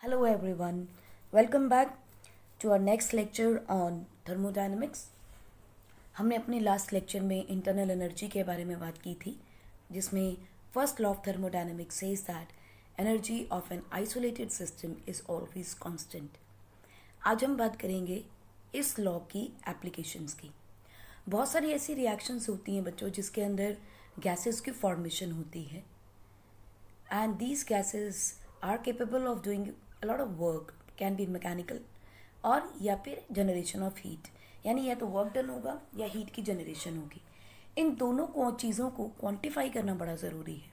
Hello everyone, welcome back to our next lecture on thermodynamics. हमने अपने last lecture में internal energy के बारे में बात की थी, जिसमें first law of thermodynamics says that energy of an isolated system is always constant. आज हम बात करेंगे इस लॉ की एप्लीकेशंस की. बहुत सारी ऐसी रिएक्शंस होती हैं बच्चों जिसके अंदर गैसेस की फॉर्मेशन होती है, and these gases are capable of doing a lot of work, can be mechanical और या फिर जनरेशन ऑफ हीट, यानी या तो वर्क डन होगा या हीट की जनरेशन होगी. इन दोनों को चीज़ों को क्वांटिफाई करना बड़ा ज़रूरी है,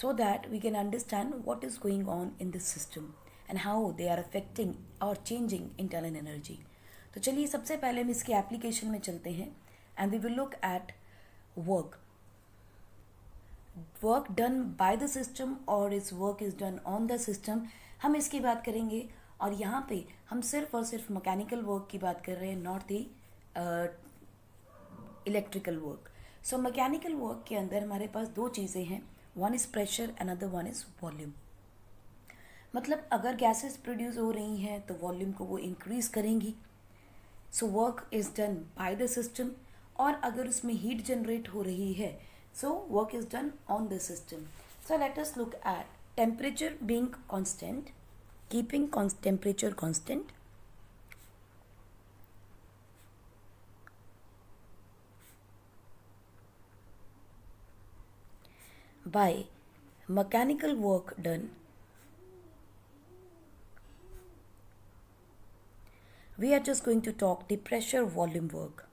so that we can understand what is going on in this system and how they are affecting और चेंजिंग इंटरनल एनर्जी. तो चलिए सबसे पहले हम इसके एप्लीकेशन में चलते हैं and we will look at work done by the system और इस work is done on the system. हम इसकी बात करेंगे और यहाँ पे हम सिर्फ और सिर्फ मैकेनिकल वर्क की बात कर रहे हैं, not the electrical work. So mechanical work के अंदर हमारे पास दो चीज़ें हैं, one is pressure and other one is volume. मतलब अगर गैसेस प्रोड्यूस हो रही हैं तो वॉल्यूम को वो इंक्रीज करेंगी, so work is done by the system. और अगर उसमें हीट जनरेट हो रही है, so work is done on the system. So let us look at temperature being constant, keeping temperature constant. By mechanical work done, we are just going to talk the pressure volume work.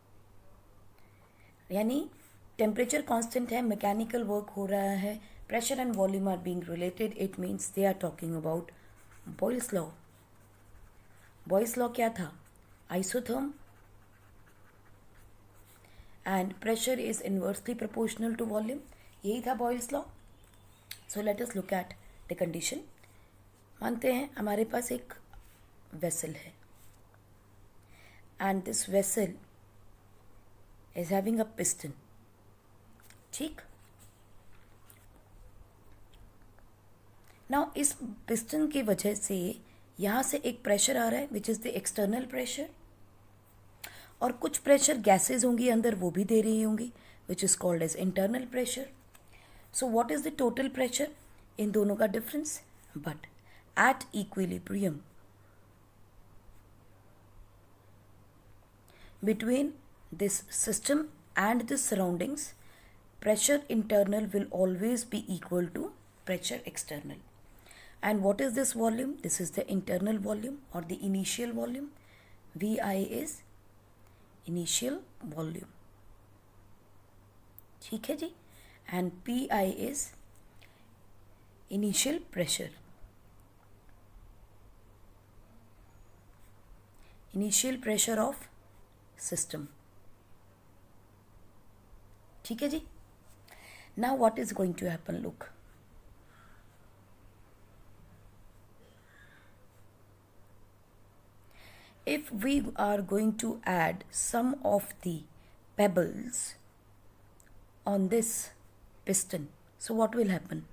यानी temperature constant है, mechanical work हो रहा है, pressure and volume are being related. It means they are talking about Boyle's law. Boyle's law क्या था? Isotherm and pressure is inversely proportional to volume. यही था Boyle's law. So let us look at the condition. मानते हैं हमारे पास एक vessel है and this vessel is having a piston. ठीक. नाउ इस पिस्टन की वजह से यहाँ से एक प्रेशर आ रहा है which is the external pressure, और कुछ प्रेशर गैसेज होंगी अंदर वो भी दे रही होंगी which is called as internal pressure. So what is the total pressure? इन दोनों का difference. But at equilibrium between this system and this surroundings, pressure internal will always be equal to pressure external. And what is this volume? This is the internal volume or the initial volume. VI is initial volume. ठीक है जी. And PI is initial pressure. Initial pressure of system. ठीक है जी. Now what is going to happen? Look, if we are going to add some of the pebbles on this piston, so what will happen?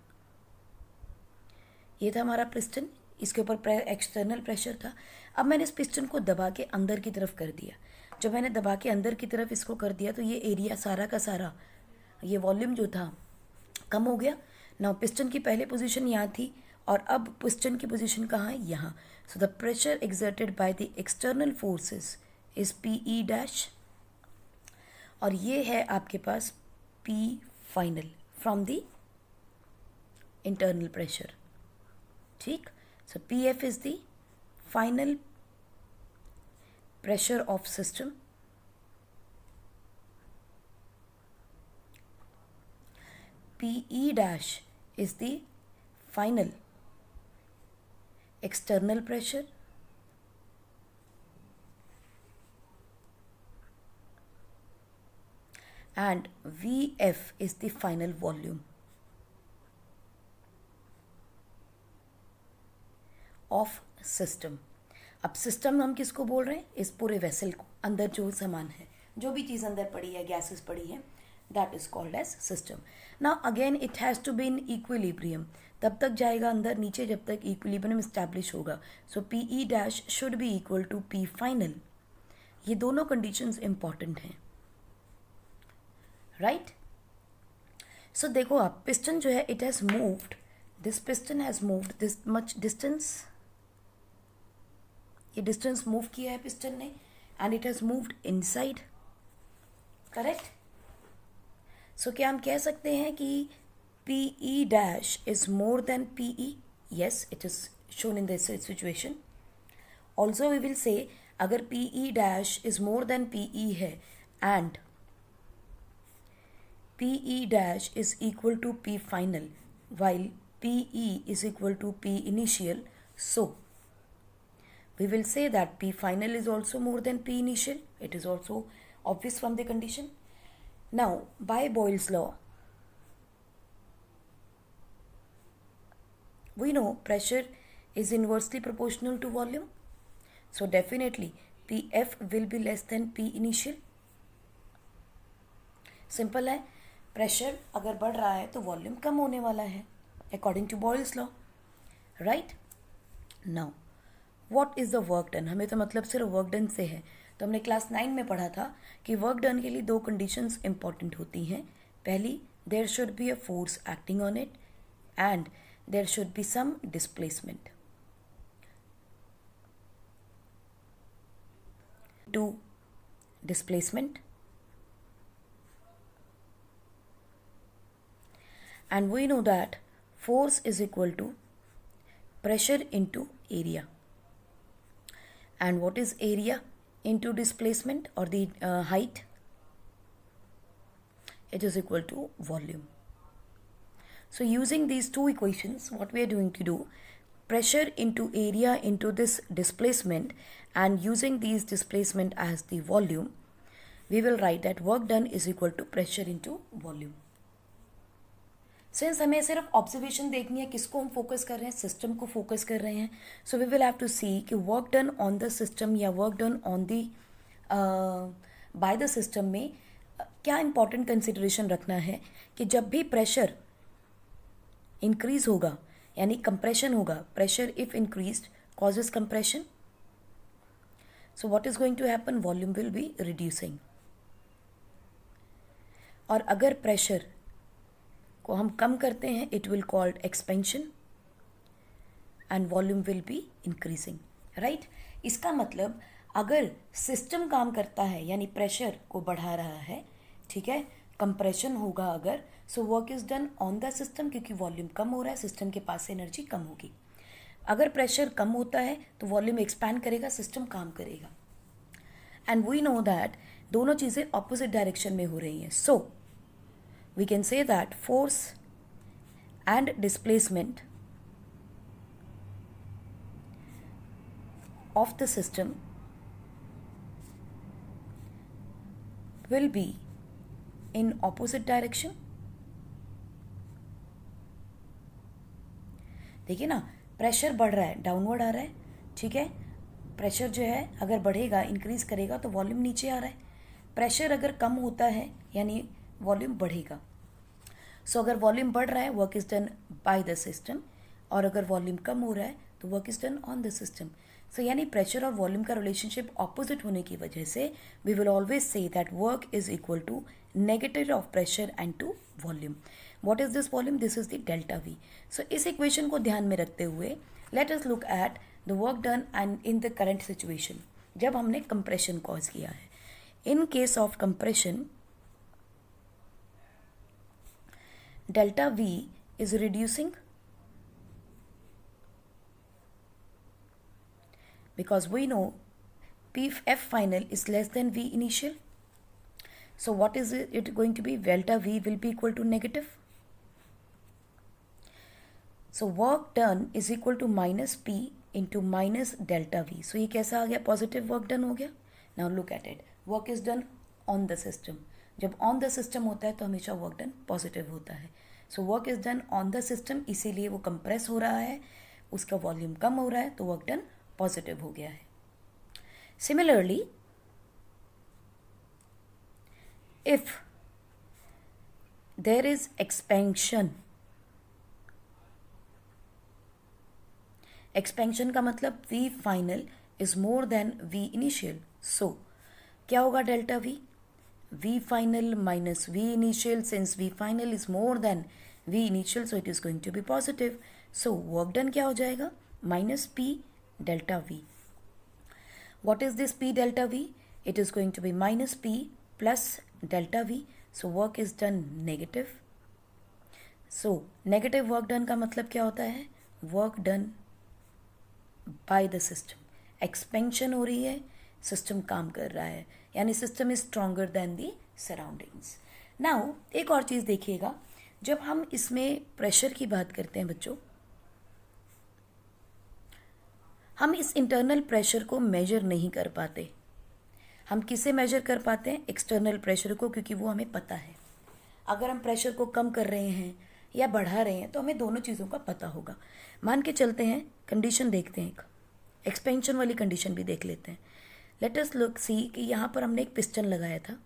ये था हमारा piston, इसके ऊपर external pressure था. अब मैंने इस पिस्टन को दबा के अंदर की तरफ कर दिया. जब मैंने दबा के अंदर की तरफ इसको कर दिया तो ये एरिया सारा का सारा, ये वॉल्यूम जो था कम हो गया. नाउ पिस्टन की पहले पोजीशन यहाँ थी और अब पिस्टन की पोजीशन कहाँ है? यहाँ. So the pressure exerted by the external forces is PE dash, और ये है आपके पास P final from the internal pressure. ठीक. सो PF is the final pressure of system, PE dash is the final external pressure, and VF is the final volume of system. अब system हम किसको बोल रहे हैं? इस पूरे वेसल को, अंदर जो सामान है, जो भी चीज़ अंदर पड़ी है, गैसेस पड़ी है, that is called as system. Now again it has to be in equilibrium. तब तक जाएगा अंदर नीचे जब तक इक्विलिब्रियम इस्टेब्लिश होगा. So P E dash should be equal to P final. ये दोनों कंडीशंस इंपॉर्टेंट हैं, राइट. सो देखो आप, पिस्टन जो है it has moved, this piston has moved this much distance. ये डिस्टेंस मूव किया है पिस्टन ने and it has moved inside, correct. So क्या हम कह सकते हैं कि P E dash is more than P E? Yes, it is shown in this situation. Also we will say अगर P E dash is more than P E है and P E dash is equal to P final while PE is equal to P initial, so we will say that P final is also more than P initial. It is also obvious from the condition. Now by Boyle's law we know pressure is inversely proportional to volume, so definitely PF will be less than P initial. Simple है, pressure अगर बढ़ रहा है तो volume कम होने वाला है according to Boyle's law, right. Now what is the work done? हमें तो मतलब सिर्फ वर्क डन से है. तो हमने क्लास 9 में पढ़ा था कि वर्क डन के लिए दो कंडीशंस इंपॉर्टेंट होती हैं. पहली, there should be a force acting on it and there should be some displacement. Two displacement, and we know that force is equal to pressure into area. And what is area into displacement or the height? It is equal to volume. So using these two equations, what we are going to do, pressure into area into this displacement, and using these displacement as the volume, we will write that work done is equal to pressure into volume. Since हमें सिर्फ observation देखनी है, किसको हम focus कर रहे हैं? System को फोकस कर रहे हैं. So we will have to see कि work done on the system या work done on the by the system में क्या इंपॉर्टेंट कंसिडरेशन रखना है कि जब भी प्रेशर इंक्रीज होगा यानी कंप्रेशन होगा, pressure if increased causes compression, so what is going to happen? Volume will be reducing. और अगर प्रेशर को हम कम करते हैं, it will called expansion and volume will be increasing, right. इसका मतलब अगर सिस्टम काम करता है यानी प्रेशर को बढ़ा रहा है, ठीक है, कंप्रेशन होगा अगर, so work is done on the system क्योंकि वॉल्यूम कम हो रहा है, सिस्टम के पास से एनर्जी कम होगी. अगर प्रेशर कम होता है तो वॉल्यूम एक्सपैंड करेगा, सिस्टम काम करेगा. एंड वी नो दैट दोनों चीज़ें ऑपोजिट डायरेक्शन में हो रही हैं. सो we can say that force and displacement of the system will be in opposite direction. देखिए ना, प्रेशर बढ़ रहा है, डाउनवर्ड आ रहा है, ठीक है. प्रेशर जो है अगर बढ़ेगा, इंक्रीज करेगा तो वॉल्यूम नीचे आ रहा है. प्रेशर अगर कम होता है यानी वॉल्यूम बढ़ेगा. सो अगर वॉल्यूम बढ़ रहा है, work is done by the system, और अगर वॉल्यूम कम हो रहा है तो work is done on the system. So यानी प्रेशर और वॉल्यूम का रिलेशनशिप ऑपोजिट होने की वजह से we will always say that work is equal to negative of pressure and to volume. What is this volume? This is the delta V. So इस equation को ध्यान में रखते हुए let us look at the work done and in the current situation जब हमने compression cause किया है. In case of compression, delta V is reducing because we know F final is less than V initial. So what is it going to be? Delta V will be equal to negative. So work done is equal to minus P into minus delta V. So ये कैसा आ गया? Positive work done हो गया. Now look at it. Work is done on the system. जब on the system होता है तो हमेशा वर्क डन पॉजिटिव होता है. So work is done on the system, इसीलिए वो कंप्रेस हो रहा है, उसका वॉल्यूम कम हो रहा है तो वर्क डन पॉजिटिव हो गया है. Similarly if there is expansion. Expansion का मतलब V final is more than V initial. So क्या होगा delta V? V final minus V initial, since V final is more than V initial, so it is going to be positive. So work done क्या हो जाएगा? Minus P delta V. What is this P delta V? It is going to be minus P plus delta V. So work is done negative. So negative work done का मतलब क्या होता है? Work done by the system. Expansion हो रही है, system काम कर रहा है, यानी system is stronger than the surroundings. Now एक और चीज़ देखिएगा, जब हम इसमें प्रेशर की बात करते हैं बच्चों, हम इस इंटरनल प्रेशर को मेजर नहीं कर पाते। हम किसे मेजर कर पाते हैं? एक्सटर्नल प्रेशर को, क्योंकि वो हमें पता है। अगर हम प्रेशर को कम कर रहे हैं या बढ़ा रहे हैं तो हमें दोनों चीज़ों का पता होगा। मान के चलते हैं, कंडीशन देखते हैं, एक एक्सपेंशन वाली कंडीशन भी देख लेते हैं। लेट अस लुक सी कि यहाँ पर हमने एक पिस्टन लगाया था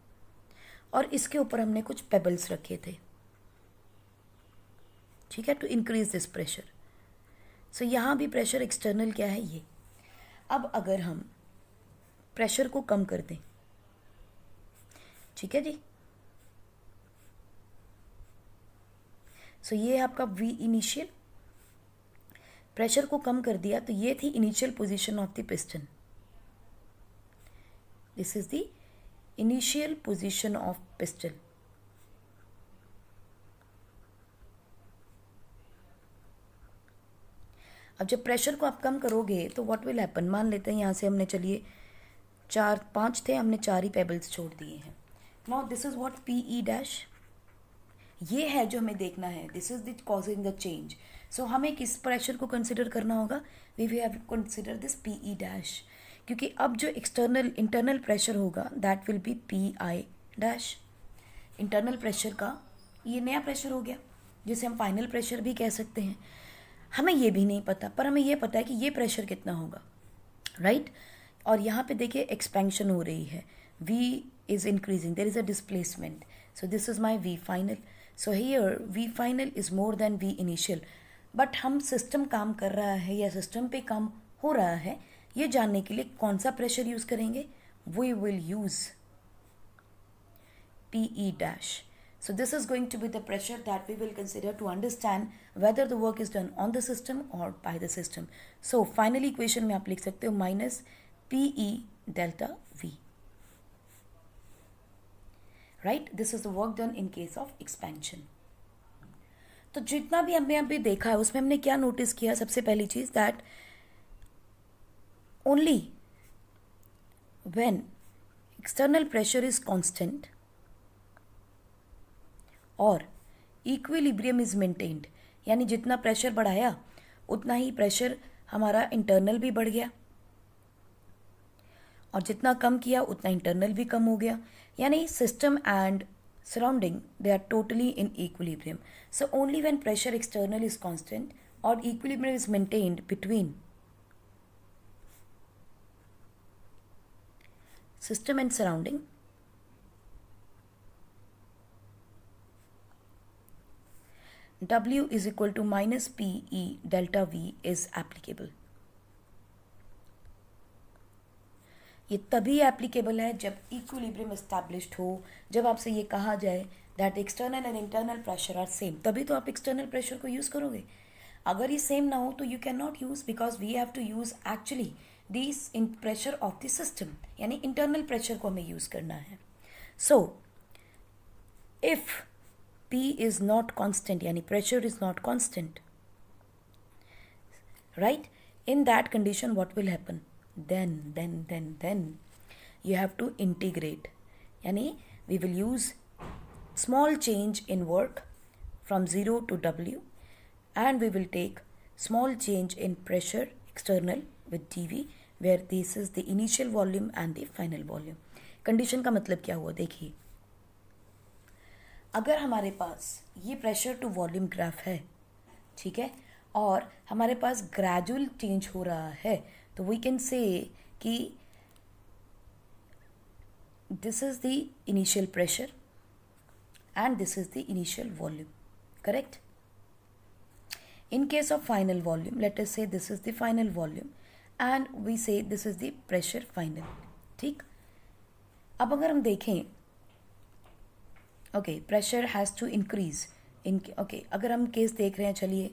और इसके ऊपर हमने कुछ पेबल्स रखे थे, ठीक है, टू इंक्रीज दिस प्रेशर। सो यहाँ भी प्रेशर एक्सटर्नल क्या है, ये। अब अगर हम प्रेशर को कम कर दें, ठीक है जी, सो ये है आपका वी इनिशियल। प्रेशर को कम कर दिया तो ये थी initial position of the piston. This is the initial position of piston. अब जब प्रेशर को आप कम करोगे तो व्हाट विल हैपन, मान लेते हैं यहाँ से हमने, चलिए 5 थे, हमने 4 ही पेबल्स छोड़ दिए हैं। Now this is what P E dash, ये है जो हमें देखना है। This is the causing the change. So हमें किस प्रेशर को कंसिडर करना होगा? We have consider this P E dash, क्योंकि अब जो इंटरनल प्रेशर होगा that will be P I dash. Internal pressure का ये नया प्रेशर हो गया, जिसे हम फाइनल प्रेशर भी कह सकते हैं। हमें ये भी नहीं पता, पर हमें ये पता है कि ये प्रेशर कितना होगा, राइट। और यहाँ पे देखिए एक्सपेंशन हो रही है, V is increasing, there is a displacement, so this is my V final. So here V final is more than V initial, but हम सिस्टम काम कर रहा है या सिस्टम पे काम हो रहा है, ये जानने के लिए कौन सा प्रेशर यूज करेंगे? We will use PE dash. So this is going to be the pressure that we will consider to understand whether the work is done on the system or by the system. So final equation में आप लिख सकते हो minus PE delta V. Right? This is the work done in case of expansion. तो जितना भी हमने अभी देखा है उसमें हमने क्या नोटिस किया? सबसे पहली चीज that only when external pressure is constant और इक्विलिब्रियम इज मेंटेन्ड, यानी जितना प्रेशर बढ़ाया उतना ही प्रेशर हमारा इंटरनल भी बढ़ गया, और जितना कम किया उतना इंटरनल भी कम हो गया, यानी system and surrounding they are totally in equilibrium. So only when pressure external is constant और equilibrium is maintained between system and surrounding, W is equal to minus PE delta V is applicable. ये तभी applicable है जब equilibrium established हो, जब आपसे ये कहा जाए that external and internal pressure are same, तभी तो आप एक्सटर्नल प्रेशर को यूज़ करोगे. अगर ये सेम ना हो तो you can not use, because we have to use actually this in pressure of the system, यानी इंटरनल प्रेशर को हमें यूज़ करना है. So if P is not constant, यानी pressure is not constant, right? In that condition what will happen? Then you have to integrate, यानी we will use small change in work from 0 to W, and we will take small change in pressure external with dV, where this is the initial volume and the final volume. Condition का मतलब क्या हुआ देखिए, अगर हमारे पास ये pressure to volume graph है, ठीक है, और हमारे पास ग्रेजुअल चेंज हो रहा है, तो वी कैन से कि this is the initial pressure and this is the initial volume. Correct? In case of final volume, let us say this is the final volume and we say this is the pressure final. ठीक, अब अगर हम देखें, okay, pressure has to increase in, okay, अगर हम case देख रहे हैं, चलिए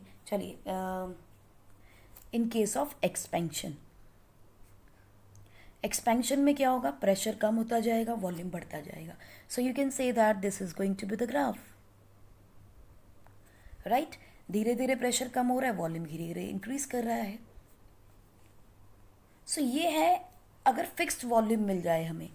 in case of expansion, expansion में क्या होगा, प्रेशर कम होता जाएगा, वॉल्यूम बढ़ता जाएगा. So you can say that this is going to be the graph, right. धीरे धीरे प्रेशर कम हो रहा है, वॉल्यूम धीरे धीरे इंक्रीज कर रहा है. सो ये है अगर फिक्स्ड वॉल्यूम मिल जाए हमें.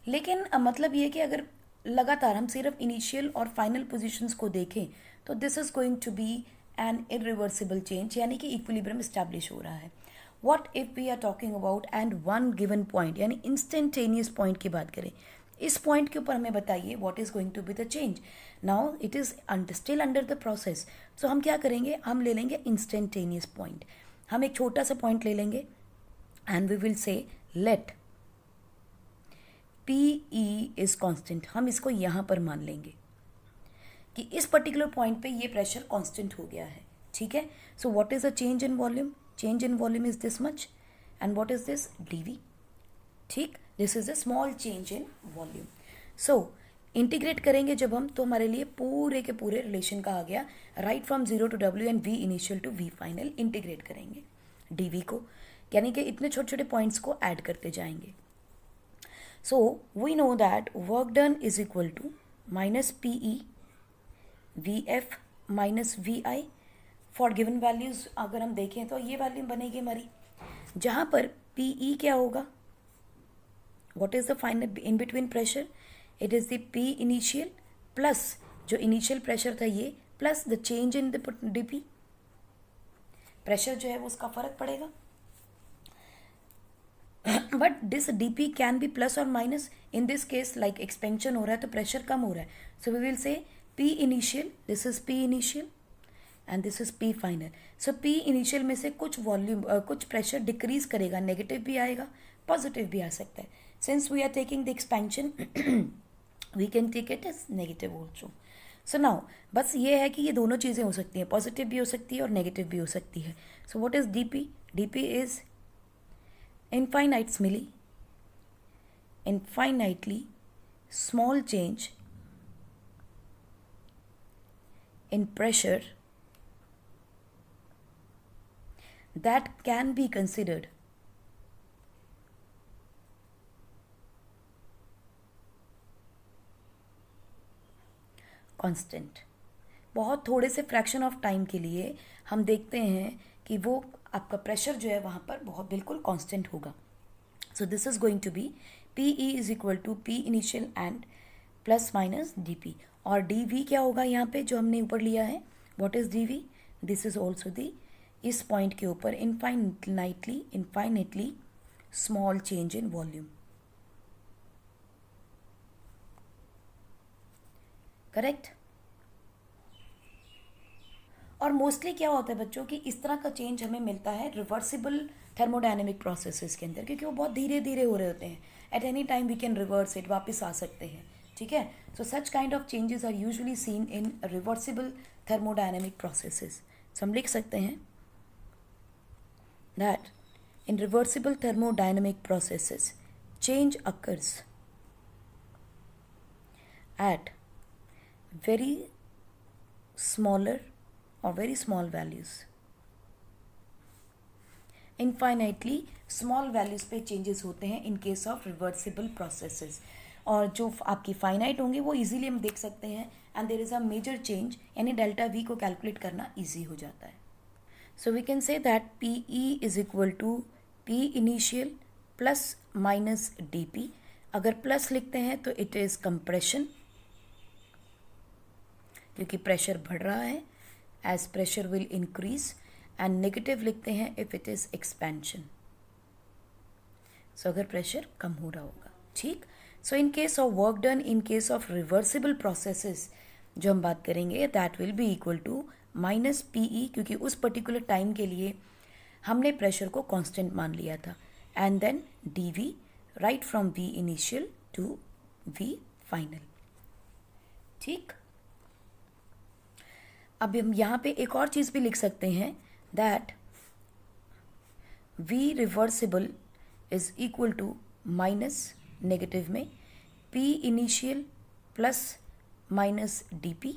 लेकिन मतलब ये कि अगर लगातार हम सिर्फ इनिशियल और फाइनल पोजीशंस को देखें तो this is going to be an irreversible change, यानी कि इक्विलिब्रियम स्टैब्लिश हो रहा है. What if we are talking about and one given point, यानी इंस्टेंटेनियस पॉइंट की बात करें, इस पॉइंट के ऊपर हमें बताइए what is going to be the change. Now it is still under the process. So हम क्या करेंगे, हम ले लेंगे इंस्टेंटेनियस पॉइंट. हम एक छोटा सा पॉइंट ले लेंगे and we will say let PE is constant. हम इसको यहां पर मान लेंगे कि इस पर्टिकुलर पॉइंट पे ये प्रेशर कांस्टेंट हो गया है. ठीक है. सो what is the change in volume, change in volume is this much and what is this, dV. ठीक, this is a small change in volume. So integrate करेंगे जब हम, तो हमारे लिए पूरे के पूरे रिलेशन का आ गया, right from 0 to W and V initial to V final. Integrate करेंगे dV को, यानी कि इतने छोटे छोटे पॉइंट्स को ऐड करते जाएंगे. So we know that work done is equal to minus PE VF minus VI for given values. अगर हम देखें तो ये वैल्यू बनेगी हमारी, जहाँ पर PE क्या होगा, what is the final in between pressure, it is the P initial plus जो initial pressure था ये plus the change in the dP. Pressure जो है वो उसका फर्क पड़ेगा. But this dP can be plus और minus. In this case like expansion हो रहा है तो प्रेशर कम हो रहा है. So we will say P initial, this is P initial and this is P final. So P initial में से कुछ वॉल्यूम कुछ प्रेशर डिक्रीज करेगा, नेगेटिव भी आएगा, पॉजिटिव भी आ सकता है. Since we are taking the expansion we can take it as negative also. So now बस ये है कि ये दोनों चीज़ें हो सकती हैं, पॉजिटिव भी हो सकती है और नेगेटिव भी हो सकती है. सो what is dP, dP is infinitely small change in pressure that can be considered constant. बहुत थोड़े से फ्रैक्शन ऑफ टाइम के लिए हम देखते हैं कि वो आपका प्रेशर जो है वहाँ पर बहुत बिल्कुल कांस्टेंट होगा. So this is going to be PE is equal to P initial and plus minus dP. और dV क्या होगा यहाँ पे जो हमने ऊपर लिया है, what is dV, this is also the इस पॉइंट के ऊपर infinitely small change in volume. Correct. और मोस्टली क्या होता है बच्चों कि इस तरह का चेंज हमें मिलता है रिवर्सिबल थर्मोडायनेमिक प्रोसेसेस के अंदर, क्योंकि वो बहुत धीरे धीरे हो रहे होते हैं. At any time we can reverse it, वापस आ सकते हैं. ठीक है. So such kind of changes are usually seen in reversible thermodynamic processes. So हम लिख सकते हैं that in reversible thermodynamic processes change occurs at very smaller or very small values. Infinitely small values पे changes होते हैं in case of reversible processes. और जो आपकी फाइनाइट होंगे वो इजीली हम देख सकते हैं and there is a major change, यानी डेल्टा V को कैलकुलेट करना इजी हो जाता है. So we can say that PE is equal to P initial plus minus dP. अगर प्लस लिखते हैं तो इट इज कंप्रेशन, क्योंकि प्रेशर बढ़ रहा है, as pressure will increase, and negative लिखते हैं if it is expansion. So अगर pressure कम हो रहा होगा. ठीक. So in case of work done in case of reversible processes जो हम बात करेंगे that will be equal to minus PE, क्योंकि उस particular time के लिए हमने pressure को constant मान लिया था, and then dV right from V initial to V final. ठीक. अब हम यहाँ पे एक और चीज़ भी लिख सकते हैं that V reversible is equal to minus negative में P initial plus minus DP,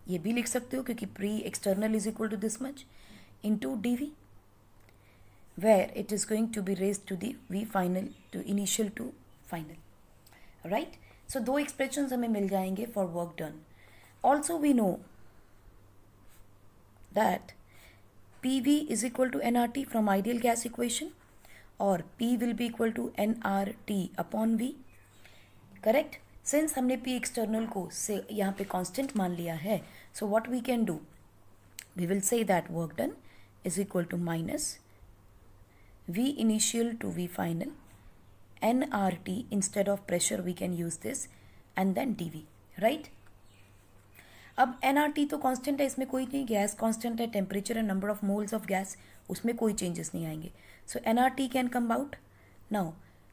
ये भी लिख सकते हो क्योंकि pre external is equal to this much into DV, where it is going to be raise to the V final to initial to final, right. So दो expressions हमें मिल जाएंगे for work done. Also we know that PV is equal to nRT from ideal gas equation or P will be equal to nRT upon V. Correct? Since हमने P external को से यहाँ पे constant मान लिया है, so what we can do? We will say that work done is equal to minus V initial to V final nRT. Instead of pressure we can use this and then dV, right? अब nRT तो constant है, इसमें कोई नहीं, gas constant है, temperature and number of moles of gas उसमें कोई changes नहीं आएंगे. So nRT can come out. Now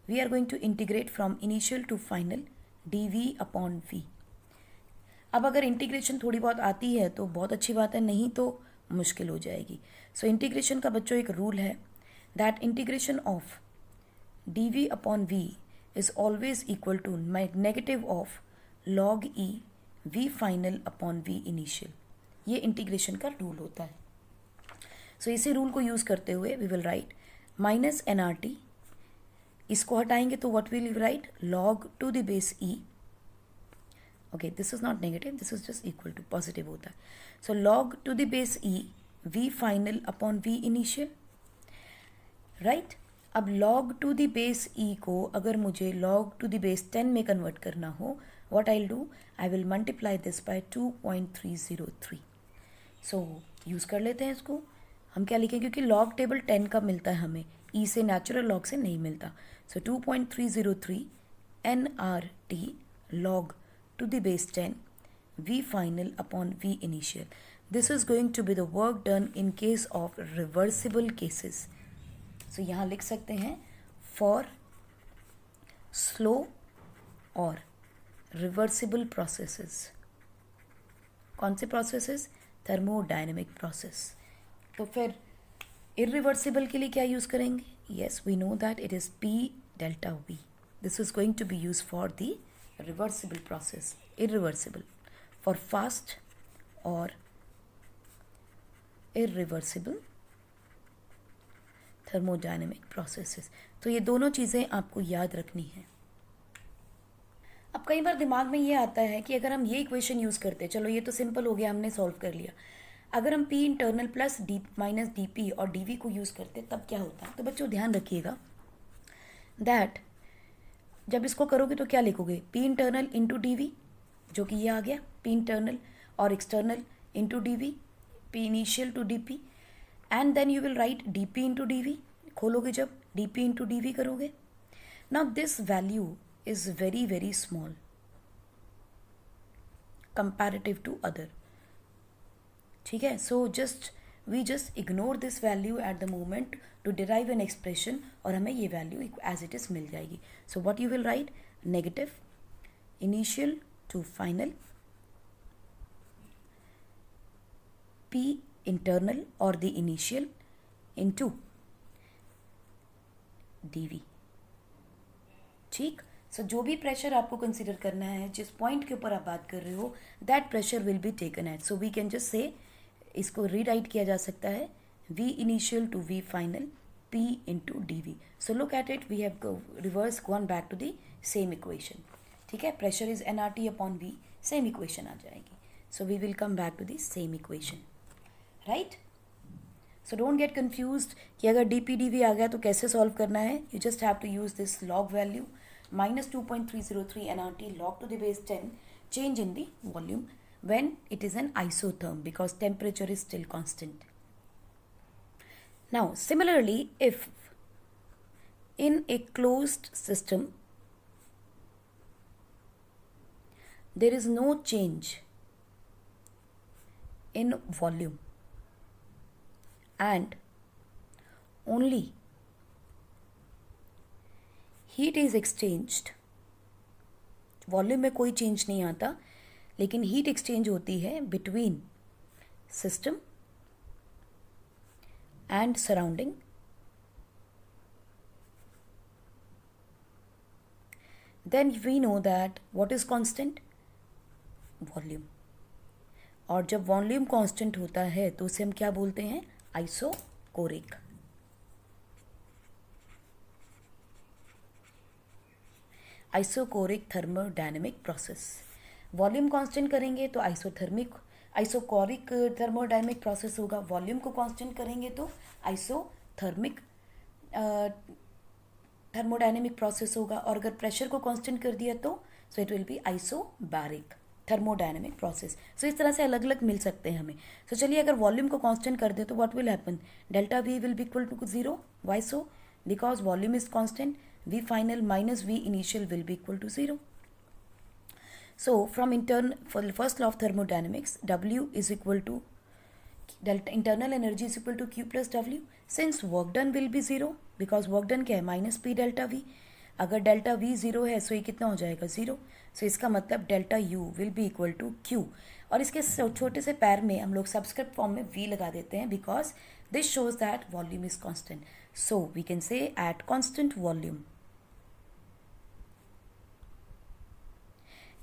we are going to integrate from initial to final dV upon V. अब अगर इंटीग्रेशन थोड़ी बहुत आती है तो बहुत अच्छी बात है, नहीं तो मुश्किल हो जाएगी. सो इंटीग्रेशन का बच्चों एक रूल है that integration of dV upon V is always equal to negative of log E V final upon V initial. ये इंटीग्रेशन का रूल होता है. सो इसी रूल को यूज करते हुए we will write minus nRT, इसको हटाएंगे तो what will you write log to the base E. Okay, this is not negative, this is just equal to, positive होता है. So log to the base E V final upon V initial, right. अब log to the base E को अगर मुझे log to the base 10 में convert करना हो, what I'll do, I will multiply this by 2.303. So use कर लेते हैं इसको. हम क्या लिखें, क्योंकि log टेबल 10 का मिलता है हमें, E से नेचुरल log से नहीं मिलता. So 2.303 nRT log to the base 10 V final upon V initial. This is going to be the work done in case of reversible cases. So यहाँ लिख सकते हैं for slow और रिवर्सिबल प्रोसेसेस. कौन से प्रोसेसेस? Thermodynamic process. तो फिर irreversible के लिए क्या यूज़ करेंगे? Yes, we know that it is P delta V. This is going to be use for the reversible process. Irreversible for fast और इरिवर्सिबल थर्मोडायनेमिक प्रोसेसेस. तो ये दोनों चीज़ें आपको याद रखनी है. अब कई बार दिमाग में ये आता है कि अगर हम ये इक्वेशन यूज़ करते, चलो ये तो सिंपल हो गया, हमने सॉल्व कर लिया, अगर हम P internal plus D minus DP और DV को यूज़ करते तब क्या होता. तो बच्चों ध्यान रखिएगा दैट जब इसको करोगे तो क्या लिखोगे, P इंटरनल इंटू DV, जो कि ये आ गया P इंटरनल, और external into DV, P initial to DP, and then you will write DP into DV. खोलोगे जब DP इंटू DV करोगे. Now this value is very very small comparative to other. ठीक है, so we just ignore this value at the moment to derive an expression और हमें ये value as it is मिल जाएगी. So what you will write, negative initial to final P internal or the initial into DV. ठीक. सो जो भी pressure आपको consider करना है, जिस पॉइंट के ऊपर आप बात कर रहे हो, that pressure will be taken at. So we can just say, इसको रीराइट किया जा सकता है V initial to V final P into DV. So look at it, we have reverse gone back to the same equation. ठीक है, pressure is nRT upon V, same equation आ जाएगी. So we will come back to the same equation, right. So don't get confused कि अगर DP DV आ गया तो कैसे solve करना है. You just have to use this log value minus 2.303 nRT log to the base 10 change in the volume when it is an isotherm because temperature is still constant. Now similarly, if in a closed system there is no change in volume and only heat is exchanged, volume में कोई change नहीं आता, लेकिन heat exchange होती है between system and surrounding. Then we know that what is constant? Volume. और जब volume constant होता है तो उसे हम क्या बोलते हैं? Isochoric. Isochoric thermodynamic process. Volume constant करेंगे तो आइसोकोरिक थर्मोडायनेमिक प्रोसेस होगा. वॉल्यूम को कांस्टेंट करेंगे तो आइसोथर्मिक थर्मोडायनेमिक प्रोसेस होगा. और अगर प्रेशर को कांस्टेंट कर दिया तो so it will be isobaric thermodynamic process. So इस तरह से अलग अलग मिल सकते हैं हमें. सो चलिए अगर वॉल्यूम को कांस्टेंट कर दे तो what will happen? Delta V will be equal to 0. Why so? Because volume is constant. V final minus V initial will be equal to 0. So from for the first law of thermodynamics, W is equal to delta internal energy is equal to Q plus W. Since work done will be 0 because work done क्या है? Minus P delta V. अगर delta V 0 है सो ये कितना हो जाएगा? 0. So इसका मतलब delta U will be equal to Q. और इसके छोटे से पैर में हम लोग सबस्क्रिप्ट फॉर्म में V लगा देते हैं because this shows that volume is constant. So we can say at constant volume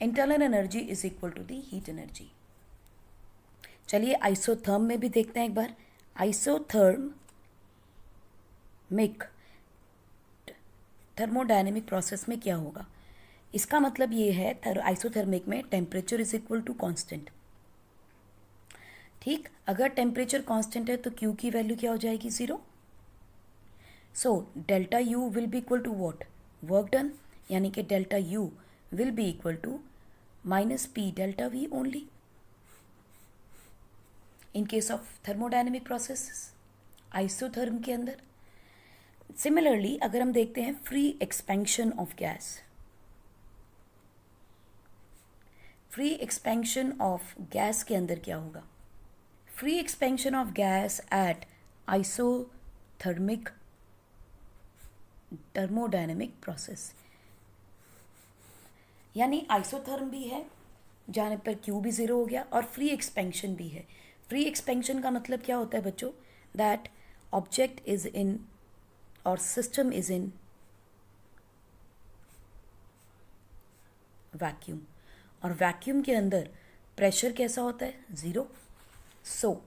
internal energy is equal to the heat energy. चलिए आइसोथर्म में भी देखते हैं एक बार. आइसोथर्मिक थर्मोडायनेमिक प्रोसेस में क्या होगा? इसका मतलब ये है आइसोथर्मिक में temperature is equal to constant. ठीक, अगर टेम्परेचर कांस्टेंट है तो क्यू की वैल्यू क्या हो जाएगी? 0. So delta U will be equal to what? Work done. यानी कि delta U will be equal to minus P delta V only in case of thermodynamic processes isotherm के अंदर. Similarly अगर हम देखते हैं free expansion of gas, free expansion of gas के अंदर क्या होगा? Free expansion of gas at isothermic thermodynamic process. यानी आइसोथर्म भी है जहाँ पर क्यू भी 0 हो गया और फ्री एक्सपेंशन भी है. फ्री एक्सपेंशन का मतलब क्या होता है बच्चों? दैट ऑब्जेक्ट इज इन और सिस्टम इज इन वैक्यूम. और वैक्यूम के अंदर प्रेशर कैसा होता है? 0. सो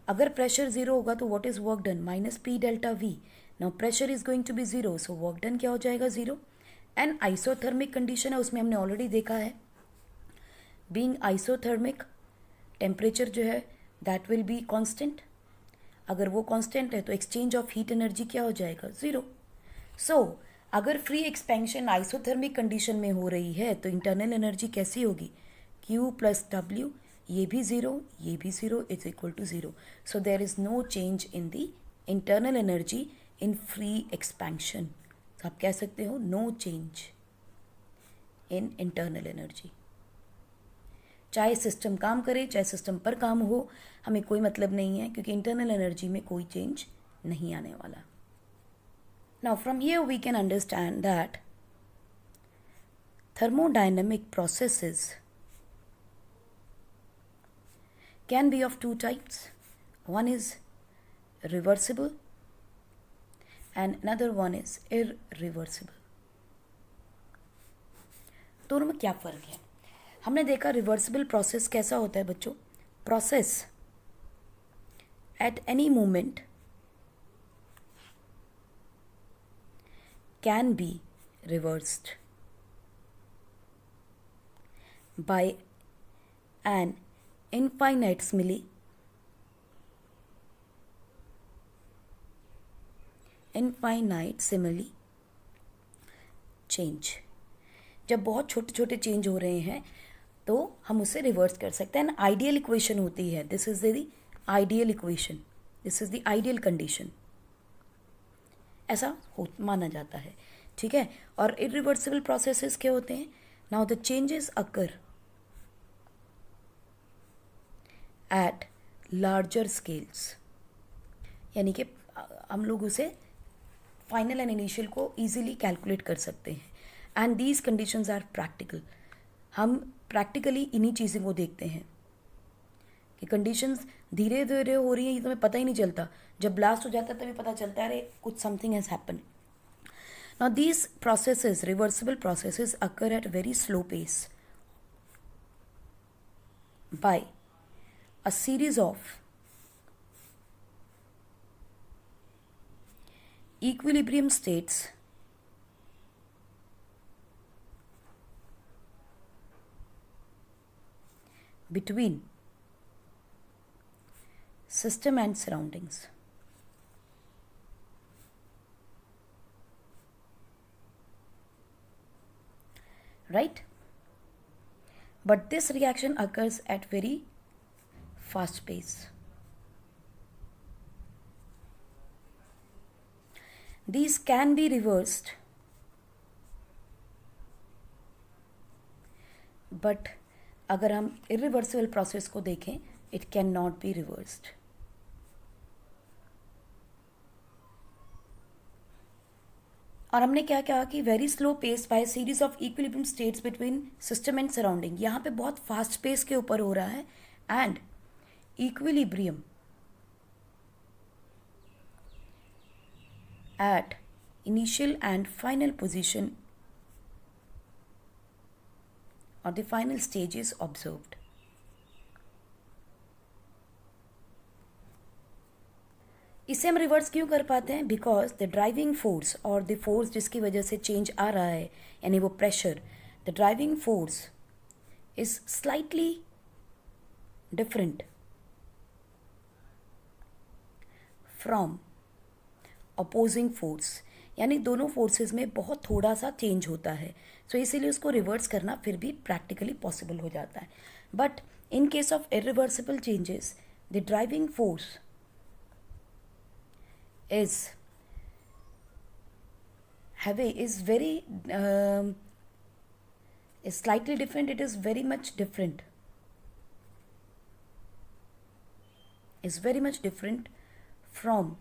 अगर प्रेशर 0 होगा तो what is work done? Minus P delta V. Now pressure is going to be 0 so work done क्या हो जाएगा? 0. एंड आइसोथर्मिक कंडीशन है उसमें हमने ऑलरेडी देखा है बीइंग आइसोथर्मिक टेम्परेचर जो है दैट विल बी कांस्टेंट. अगर वो कांस्टेंट है तो एक्सचेंज ऑफ हीट एनर्जी क्या हो जाएगा? 0. सो अगर फ्री एक्सपेंशन आइसोथर्मिक कंडीशन में हो रही है तो इंटरनल एनर्जी कैसी होगी? Q plus W. ये भी 0, ये भी 0 is equal to 0. So there is no change in the internal energy in free expansion. तो आप कह सकते हो no change in internal energy. चाहे सिस्टम काम करे चाहे सिस्टम पर काम हो, हमें कोई मतलब नहीं है क्योंकि इंटरनल एनर्जी में कोई चेंज नहीं आने वाला. Now from here we can understand that thermodynamic processes can be of two types. One is reversible and another one is irreversible. दोनों में क्या फ़र्क है? हमने देखा रिवर्सिबल प्रोसेस कैसा होता है बच्चों? Process at any moment can be reversed by an infinitesimally change. जब बहुत छोटे छोटे चेंज हो रहे हैं तो हम उसे रिवर्स कर सकते हैं. आइडियल इक्वेशन होती है. This is the ideal equation. This is the ideal condition. ऐसा माना जाता है. ठीक है. और इरिवर्सिबल प्रोसेसेस क्या होते हैं? Now the changes occur at larger scales. यानी कि हम लोग उसे फाइनल एंड इनिशियल को इजीली कैलकुलेट कर सकते हैं. And these conditions are practical. हम प्रैक्टिकली इन्हीं चीज़ों को देखते हैं. कि कंडीशंस धीरे धीरे हो रही हैं, ये तुम्हें पता ही नहीं चलता, जब ब्लास्ट हो जाता है तभी पता चलता है अरे कुछ something has happen. Now these processes, reversible processes occur at very slow pace by a series of equilibrium states between system and surroundings. Right? But this reaction occurs at very fast pace. These can be reversed, but अगर हम irreversible process को देखें, it cannot be reversed. और हमने क्या कहा कि very slow pace by series of equilibrium states between system and surrounding. यहाँ पे बहुत फास्ट पेस के ऊपर हो रहा है and equilibrium at initial and final position और the final stage is observed. इसे हम रिवर्स क्यों कर पाते हैं? बिकॉज द ड्राइविंग फोर्स और द फोर्स जिसकी वजह से चेंज आ रहा है, यानी वो pressure, the driving force is slightly different from opposing force. यानी दोनों फोर्सेस में बहुत थोड़ा सा चेंज होता है, सो इसीलिए उसको रिवर्स करना फिर भी प्रैक्टिकली पॉसिबल हो जाता है. But in case of irreversible changes, the driving force is very is slightly different. It is very much different. Is very much different from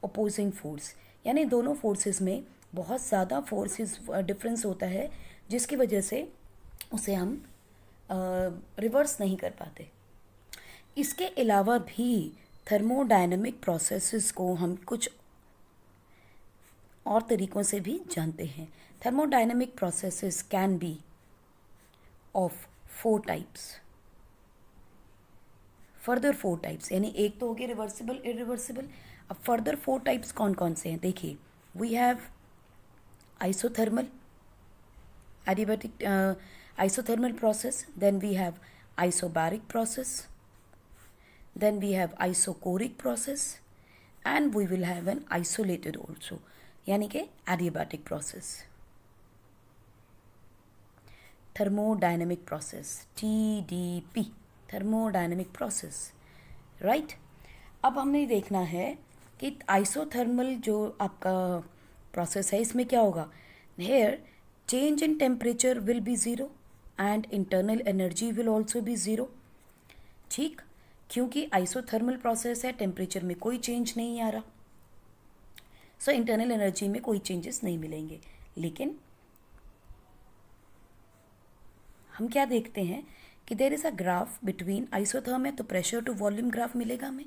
opposing force. यानी दोनों फोर्सेस में बहुत ज़्यादा फोर्सेस डिफरेंस होता है, जिसकी वजह से उसे हम रिवर्स नहीं कर पाते. इसके अलावा भी थर्मोडायनेमिक प्रोसेसेस को हम कुछ और तरीकों से भी जानते हैं. Thermodynamic processes can be of 4 types. Further 4 types, यानी एक तो हो गया रिवर्सिबल, इरिवर्सिबल. अब फर्दर 4 टाइप्स कौन कौन से हैं देखिए. We have isothermal, adiabatic isothermal process, then we have isobaric process, then we have isochoric process and we will have an isolated also, यानी कि adiabatic process. Thermodynamic process, TDP, thermodynamic process, right? अब हमने देखना है कि isothermal जो आपका process है, इसमें क्या होगा. Here change in temperature will be 0 and internal energy will also be 0. ठीक, क्योंकि आइसोथर्मल प्रोसेस है, टेम्परेचर में कोई चेंज नहीं आ रहा, सो इंटरनल एनर्जी में कोई चेंजेस नहीं मिलेंगे. लेकिन हम क्या देखते हैं कि there is a graph between isotherm है, तो प्रेशर टू वॉल्यूम ग्राफ मिलेगा हमें.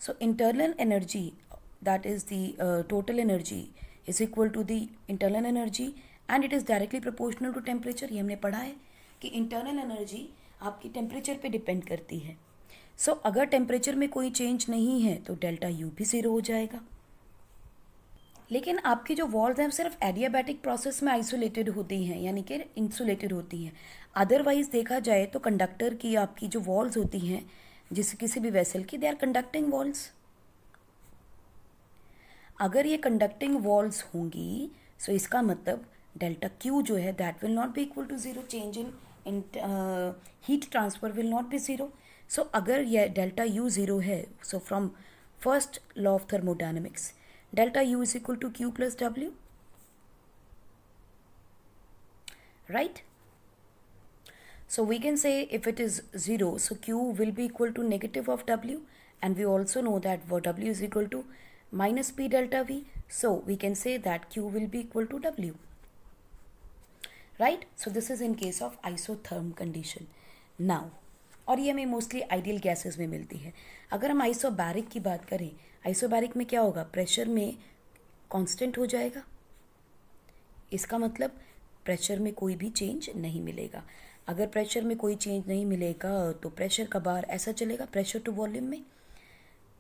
So internal energy, that is the total energy, is equal to the internal energy and it is directly proportional to temperature. ये हमने पढ़ा है कि internal energy आपकी टेम्परेचर पे डिपेंड करती है. सो अगर टेम्परेचर में कोई चेंज नहीं है तो डेल्टा यू भी 0 हो जाएगा. लेकिन आपकी जो वॉल्स हैं सिर्फ एडियाबैटिक प्रोसेस में आइसोलेटेड होती हैं, यानी कि इंसुलेटेड होती हैं. अदरवाइज देखा जाए तो कंडक्टर की आपकी जो वॉल्स होती हैं, जिस किसी भी वेसल की, दे आर कंडक्टिंग वॉल्स. अगर ये कंडक्टिंग वॉल्स होंगी, सो इसका मतलब डेल्टा क्यू जो है that will not be equal to 0. Change in heat transfer will not be 0. So अगर यह डेल्टा यू 0 है, so from first law of thermodynamics, delta U is equal to Q plus W, right? So we can say if it is 0, so Q will be equal to negative of W, and we also know that W is equal to minus P delta V, so we can say that Q will be equal to W, right? So this is in case of isotherm condition. Now और ये हमें mostly ideal gases में मिलती है। अगर हम isobaric की बात करें, आइसोबैरिक में क्या होगा, प्रेशर में कांस्टेंट हो जाएगा, इसका मतलब प्रेशर में कोई भी चेंज नहीं मिलेगा। अगर प्रेशर में कोई चेंज नहीं मिलेगा तो प्रेशर का बार ऐसा चलेगा, प्रेशर टू वॉल्यूम में,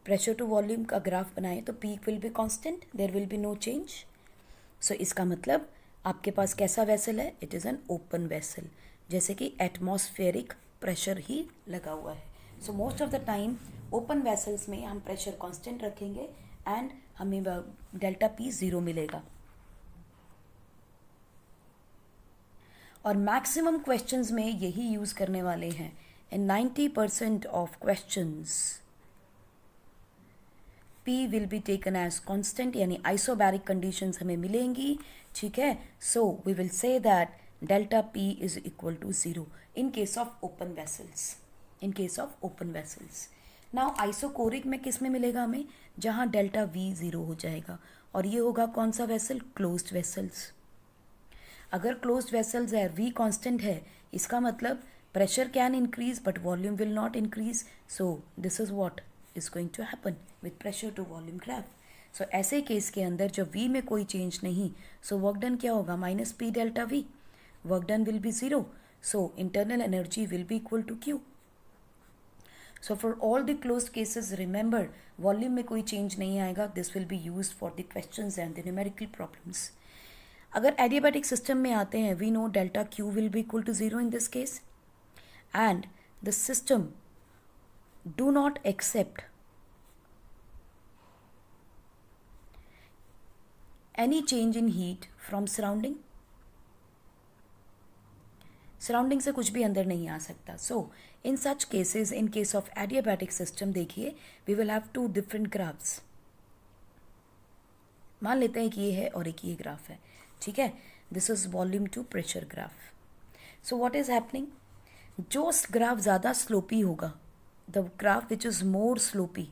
प्रेशर टू वॉल्यूम का ग्राफ बनाए तो P will be constant, there will be no change. So इसका मतलब आपके पास कैसा वेसल है, it is an open vessel, जैसे कि एटमॉस्फेरिक प्रेशर ही लगा हुआ है। So most of the time open vessels में हम प्रेशर कांस्टेंट रखेंगे एंड हमें डेल्टा पी ज़ीरो मिलेगा। और मैक्सिमम क्वेश्चंस में यही यूज़ करने वाले हैं। In 90% of questions P will be taken as constant, यानी आइसोबैरिक कंडीशंस हमें मिलेंगी, ठीक है। So we will say that delta P is equal to zero in case of open vessels, in case of open vessels. Now isochoric में किस में मिलेगा हमें, जहाँ डेल्टा V ज़ीरो हो जाएगा, और ये होगा कौन सा वेसल, क्लोज्ड वेसल्स। अगर क्लोज्ड वेसल्स है, V कांस्टेंट है, इसका मतलब pressure can increase but volume will not increase. So this is what is going to happen with pressure to volume graph. So ऐसे केस के अंदर जब V में कोई चेंज नहीं, सो वर्क डन क्या होगा, minus P delta V, work done will be zero, so internal energy will be equal to Q। So for all the closed cases remember, volume में कोई चेंज नहीं आएगा, this will be used for the questions and the numerical problems. अगर adiabatic system में आते हैं, we know delta Q will be equal to zero in this case, and the system do not accept any change in heat from surrounding, surrounding से कुछ भी अंदर नहीं आ सकता। So in such cases, in case of adiabatic system, देखिए we will have two different graphs. मान लेते हैं कि ये है और एक ये ग्राफ है, ठीक है। This is volume to pressure graph. So what is happening, जो ग्राफ ज़्यादा स्लोपी होगा, the graph which is more slopy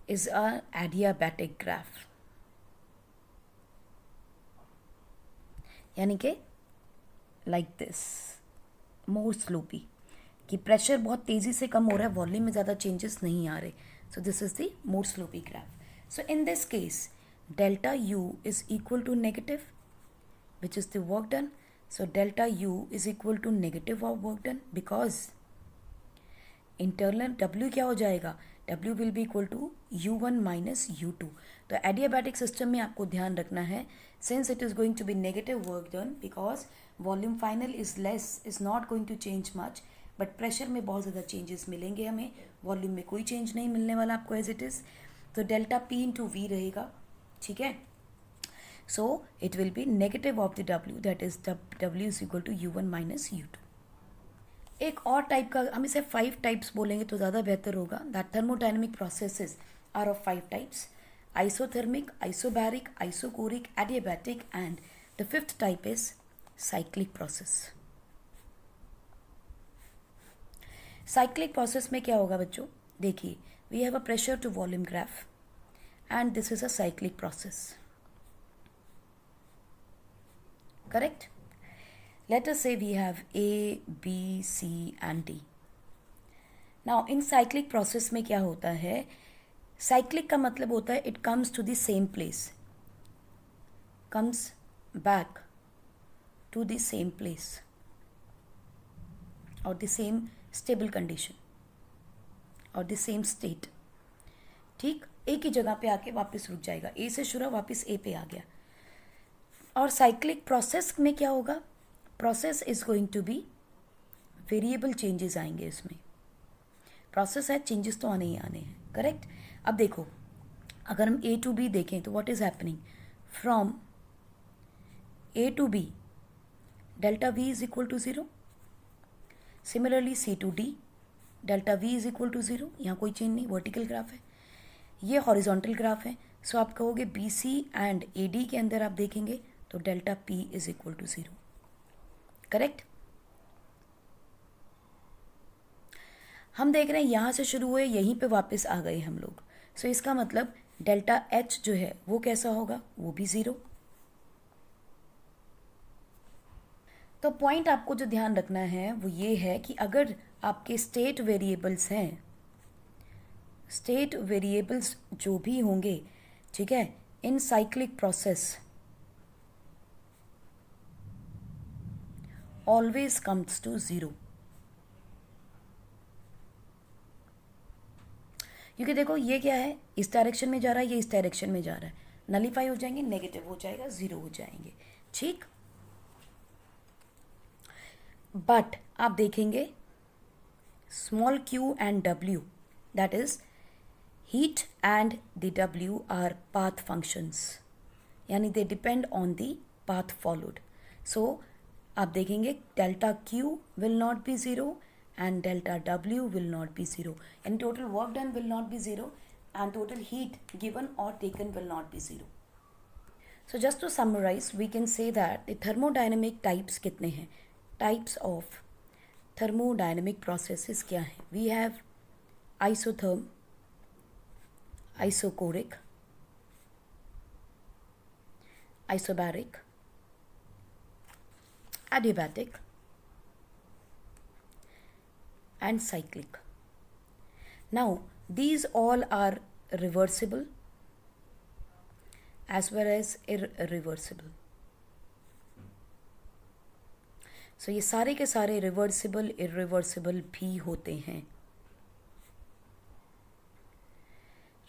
is an adiabatic graph, यानी कि लाइक दिस, मोर स्लोपी, कि प्रेशर बहुत तेज़ी से कम हो रहा है, वॉल्यूम में ज़्यादा चेंजेस नहीं आ रहे। So this is the more slopy graph. So in this case delta U is equal to negative, which is the work done. So delta U is equal to negative of work done, because internal W क्या हो जाएगा, W will be equal to U1 minus U2। तो adiabatic system में आपको ध्यान रखना है, since it is going to be negative work done, because volume final is less, is not going to change much, but pressure में बहुत ज़्यादा changes मिलेंगे हमें, वॉल्यूम में कोई चेंज नहीं मिलने वाला आपको एज इट इज़। तो डेल्टा P इंटू V रहेगा, ठीक है। So it will be negative of the W, that is W is equal to U1 minus U2। एक और टाइप का, हम इसे 5 टाइप्स बोलेंगे तो ज़्यादा बेहतर होगा, that thermodynamic processes are of 5 types, isothermic, isobaric, isochoric, adiabatic, and the 5th type is cyclic process. Cyclic process में क्या होगा बच्चों, देखिए we have a pressure to volume graph and this is a cyclic process, correct. Let us say we have A, B, C and D. Now in cyclic process में क्या होता है, cyclic का मतलब होता है it comes to the same place, comes back to the same place or the same stable condition or the same state, ठीक, एक ही जगह पे आके वापस रुक जाएगा, A से शुरू वापस A पे आ गया। और साइक्लिक प्रोसेस में क्या होगा, process is going to be variable changes आएंगे इसमें, प्रोसेस है, चेंजेस तो आने ही आने हैं, करेक्ट। अब देखो अगर हम A टू B देखें तो what is happening, from A to B delta V is equal to zero, similarly C to D delta V is equal to zero, यहाँ कोई चेंज नहीं, वर्टिकल ग्राफ है, ये हॉरिजॉन्टल ग्राफ है। सो आप कहोगे BC एंड AD के अंदर आप देखेंगे तो delta P is equal to zero, correct. हम देख रहे हैं यहां से शुरू हुए, यहीं पे वापस आ गए हम लोग। सो इसका मतलब डेल्टा H जो है वो कैसा होगा, वो भी ज़ीरो। तो पॉइंट आपको जो ध्यान रखना है वो ये है कि अगर आपके स्टेट वेरिएबल्स हैं, स्टेट वेरिएबल्स जो भी होंगे, ठीक है, in cyclic process always comes to zero. क्योंकि देखो ये क्या है, इस डायरेक्शन में जा रहा है, ये इस डायरेक्शन में जा रहा है, नलीफाई हो जाएंगे, नेगेटिव हो जाएगा, जीरो हो जाएंगे, ठीक। बट आप देखेंगे small q and w, that is heat and the w are path functions, यानी they depend on the path followed. So आप देखेंगे delta q will not be zero and delta W will not be zero, and total work done will not be zero, and total heat given or taken will not be zero. So just to summarize, we can say that the thermodynamic types कितने हैं, types of thermodynamic processes क्या हैं? We have isotherm, isochoric, isobaric, adiabatic and cyclic. Now these all are reversible as well as irreversible. So ये सारे के सारे reversible irreversible भी होते हैं,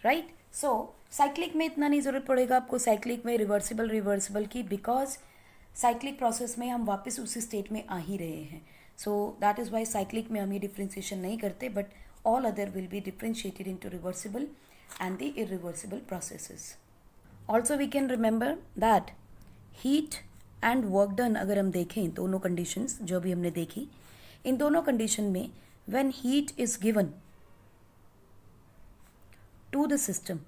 राइट। सो साइक्लिक में इतना नहीं जरूरत पड़ेगा आपको, साइक्लिक में रिवर्सिबल रिवर्सिबल की, बिकॉज साइक्लिक प्रोसेस में हम वापस उसी स्टेट में आ ही रहे हैं। So that is why cyclic में हम ये डिफ्रेंशिएशन नहीं करते, but all other will be differentiated into reversible and the irreversible processes. Also we can remember that heat and work done अगर हम देखें, दोनों कंडीशंस जो भी हमने देखी, इन दोनों कंडीशन में when heat is given to the system,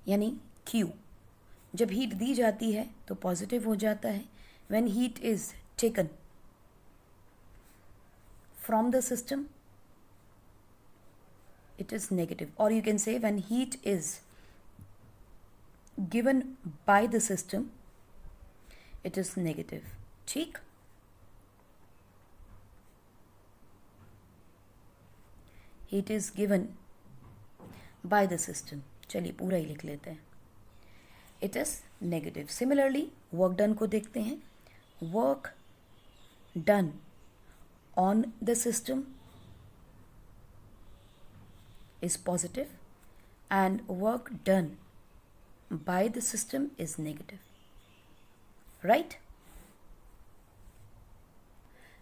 यानी Q, जब हीट दी जाती है तो पॉजिटिव हो जाता है, when heat is taken from the system it is negative, or you can say when heat is given by the system it is negative, ठीक। heat is given by the system, चलिए पूरा ही लिख लेते हैं, it is negative. Similarly work done को देखते हैं, work done on the system is positive and work done by the system is negative, right?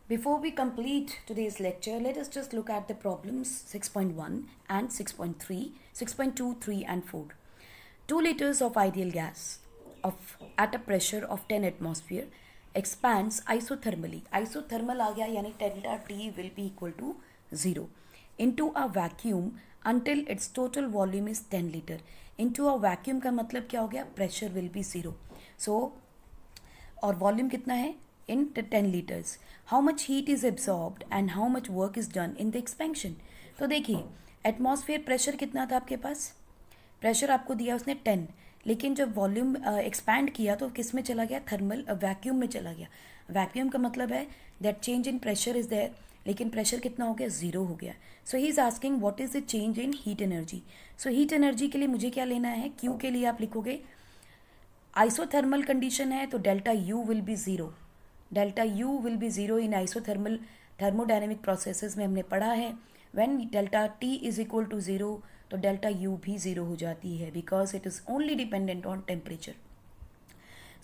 Before we complete today's lecture, let us just look at the problems 6.1 and 6.3, 6.2, 3 and 4. 2 liters of ideal gas at a pressure of 10 atmosphere expands isothermally. Isothermal आ गया, यानी delta T will be equal to 0 into a vacuum until its total volume is 10 liter. Into a vacuum का मतलब क्या हो गया, pressure will be 0. So और volume कितना है, in 10 liters. How much heat is absorbed and how much work is done in the expansion. तो देखिए एटमॉस्फेयर प्रेशर कितना था आपके पास, प्रेशर आपको दिया उसने 10, लेकिन जब वॉल्यूम एक्सपैंड किया तो किस में चला गया, थर्मल वैक्यूम में चला गया। वैक्यूम का मतलब है that change in pressure is there, लेकिन प्रेशर कितना हो गया, 0 हो गया। So he is asking what is the change in heat energy. So heat energy के लिए मुझे क्या लेना है, क्यू के लिए आप लिखोगे आइसोथर्मल कंडीशन है तो delta U will be 0, delta U will be 0 in isothermal thermodynamic processes में हमने पढ़ा है। When delta T is equal to 0 तो डेल्टा यू भी 0 हो जाती है, because it is only dependent on temperature.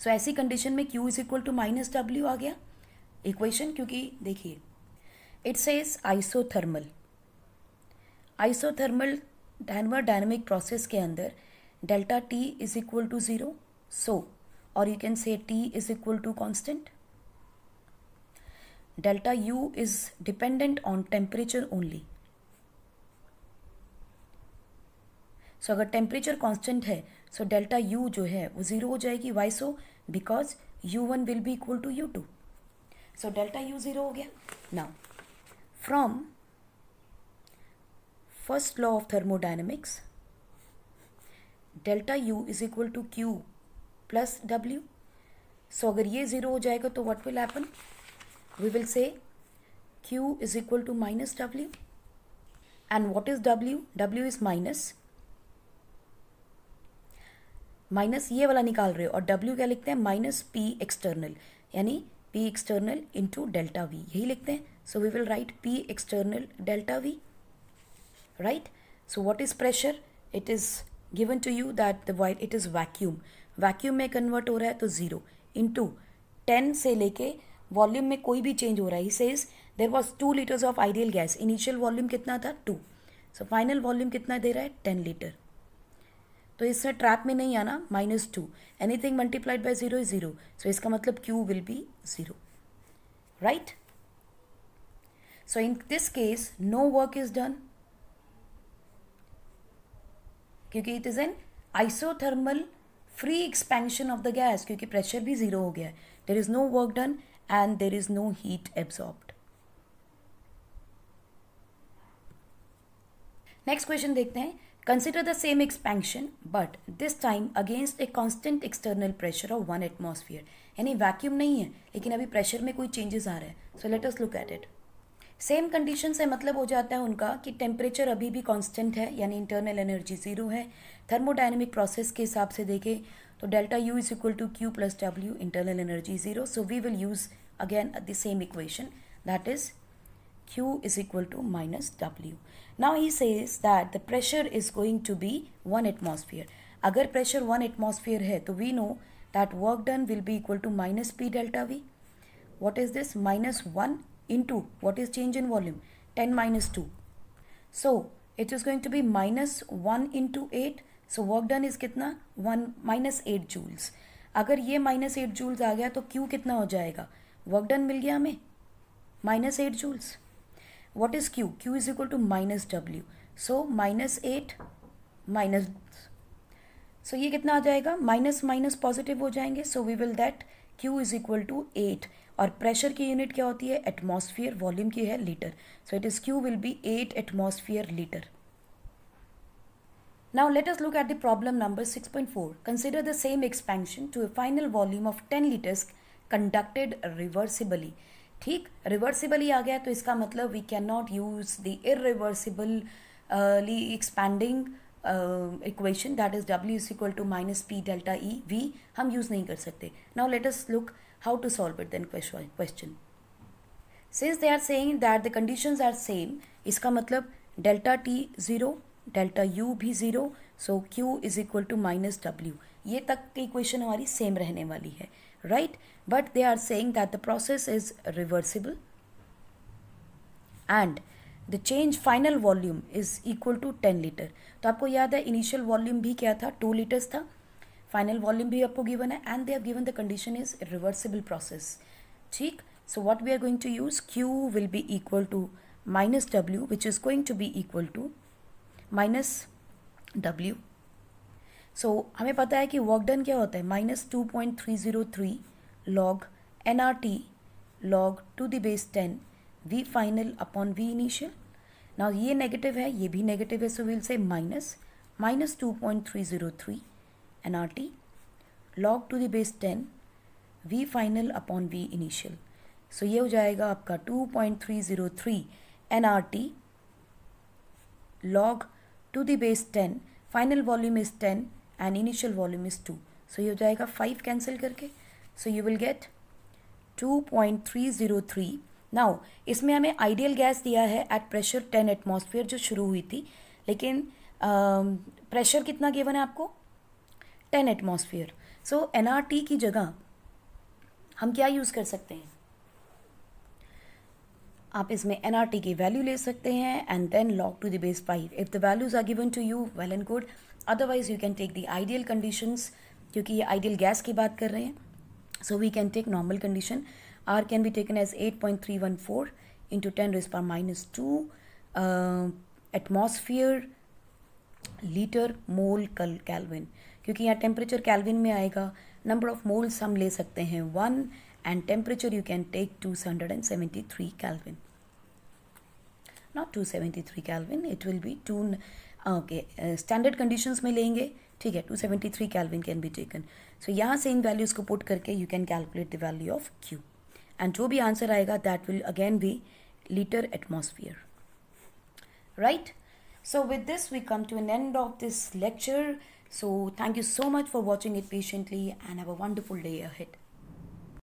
So ऐसी कंडीशन में Q is equal to minus W आ गया इक्वेशन, क्योंकि देखिए it says isothermal, isothermal thermodynamic process के अंदर delta T is equal to 0, so और you can say T is equal to constant, delta u is dependent on temperature only. So अगर temperature constant है so delta u जो है वो 0 हो जाएगी। Why so, because u1 will be equal to u2, so delta u 0 हो गया। Now from first law of thermodynamics delta u is equal to q plus w, so अगर ये ज़ीरो हो जाएगा तो what will happen, we will say Q is equal to minus W, and what is W, W is minus ये वाला निकाल रहे हो, और W क्या लिखते हैं, माइनस P एक्सटर्नल, यानी P external into delta V, यही लिखते हैं. So we will write P external delta V, right. So what is pressure, it is given to you that the white it is vacuum, vacuum में convert हो रहा है तो 0 into 10 से लेके वॉल्यूम में कोई भी चेंज हो रहा है. He says there was 2 litres of ideal gas, initial volume कितना था 2, सो फाइनल वॉल्यूम कितना दे रहा है 10 लीटर. तो इससे ट्रैप में नहीं आना, -2, anything multiplied by 0 is 0, so इसका मतलब Q will be 0, right. So in this case no work is done, क्योंकि it is an isothermal free expansion of the gas, क्योंकि प्रेशर भी 0 हो गया है. There is no work done and there is no heat absorbed. Next question देखते हैं. Consider the same expansion but this time against a constant external pressure of 1 atmosphere, यानी vacuum नहीं है लेकिन अभी प्रेशर में कोई चेंजेस आ रहा है. सो let us look at it. Same condition से मतलब हो जाता है उनका कि टेम्परेचर अभी भी कांस्टेंट है, यानी इंटरनल एनर्जी 0 है. थर्मोडायनेमिक प्रोसेस के हिसाब से देखें तो delta U is equal to Q plus W, internal energy 0. So we will use again the same equation, that is Q is equal to minus W. Now he says that the pressure is going to be 1 atmosphere. अगर pressure 1 atmosphere है तो we know that work done will be equal to minus P delta V. What is this? Minus 1 into what is change in volume? 10 minus 2. So it is going to be minus 1 into 8. So work done is कितना? 1 minus 8 joules. अगर ये minus 8 joules आ गया तो Q कितना हो जाएगा? Work done मिल गया हमें minus 8 joules. What is Q? Q is equal to minus W. So minus 8 minus, so ये कितना आ जाएगा, माइनस माइनस पॉजिटिव हो जाएंगे. So we will that Q is equal to 8, और प्रेशर की यूनिट क्या होती है, एटमॉस्फेयर, वॉल्यूम की है litre. So it is Q will B 8 atmosphere litre. Now let us look at the problem number 6.4. Consider the same expansion to a final volume of 10 liters conducted reversibly. ठीक, reversibly आ गया तो इसका मतलब we can not use the irreversibly expanding equation, that is W is equal to minus P delta E V, हम use नहीं कर सकते. Now let us look how to solve it. Then question since they are saying that the conditions are same, इसका मतलब delta T 0, delta U भी 0, so Q is equal to minus W. ये तक की equation हमारी same रहने वाली है, right? But they are saying that the process is reversible and the change final volume is equal to 10 liter. तो आपको याद है इनिशियल वॉल्यूम भी क्या था, 2 लीटर्स था. फाइनल वॉल्यूम भी आपको गिवन है and they have given the condition is reversible process. ठीक, so what we are going to use, Q will be equal to minus W which is going to be equal to minus W. So हमें पता है कि work done क्या होता है, -2.303 log nRT log to the base 10 V final upon V initial. Now ये negative है, ये भी नेगेटिव है, so will say minus 2.303 nRT log to the base 10 V final upon V initial. So ये हो जाएगा आपका 2.303 nRT log to the base 10, final volume is 10 and initial volume is 2. So ये हो जाएगा 5 कैंसिल करके. So you will get 2.303. Now इसमें हमें आइडियल गैस दिया है एट प्रेशर 10 एटमॉस्फेयर जो शुरू हुई थी, लेकिन प्रेशर कितना गिवन है आपको, 10 एटमॉस्फेयर. सो NRT की जगह हम क्या यूज़ कर सकते हैं, आप इसमें NRT की वैल्यू ले सकते हैं and then log to the base 5. If the values are given to you, well and good. Otherwise you can take the ideal conditions, क्योंकि ये आइडियल गैस की बात कर रहे हैं. So we can take normal condition. R can be taken as 8.314 into 10 raised power minus 2 atmosphere liter mole Kelvin. क्योंकि यहाँ temperature kelvin में आएगा, नंबर ऑफ मोल्स हम ले सकते हैं 1 and temperature you can take 273 Kelvin. Not 273 Kelvin, it will be 2. Okay, standard conditions में लेंगे ठीक है, 273 Kelvin can be taken. So यहाँ से इन वैल्यूज़ को पुट करके you can calculate the value of Q, and जो भी आंसर आएगा that will again be litre atmosphere. Right? So with this we come to an end of this lecture. So thank you so much for watching it patiently and have a wonderful day ahead.